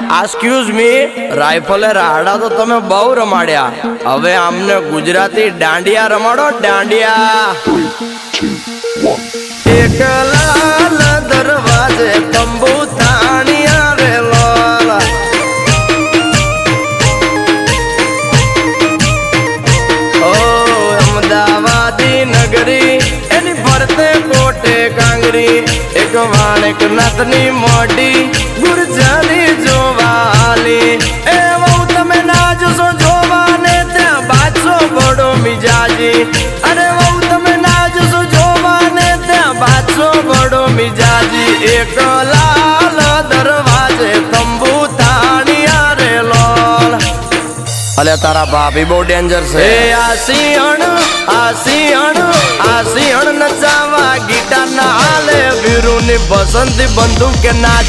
Excuse me, રાઇફલે રાડા તો તમે બહુ રમાડ્યા, હવે આમને ગુજરાતી દાંડિયા રમાડો, દાંડિયા. એક લાલ દરવાજે તંબુ તાણી આવેલો, ઓ અમદાવાદી નગરી એની ફરતે કોટે કાંગરી, એક વાણેક નાથની મોઢી ગુરજાની જોવાલી, એ વહુ તમે ના જશો જોવાને ત્યાં બાદશો બડો મિજાજી, અરે વહુ તમે ના જશો જોવાને ત્યાં બાદશો બડો મિજાજી. એક લાલ દરવાજે તંબુ તાણી આરેલો, અલે તારા ભાભી બહુ ડેન્જર છે. આ સિંહણ નચાવા ગીટાર ના હાલે, વીરુની પસંદી બંદૂક કે નાચ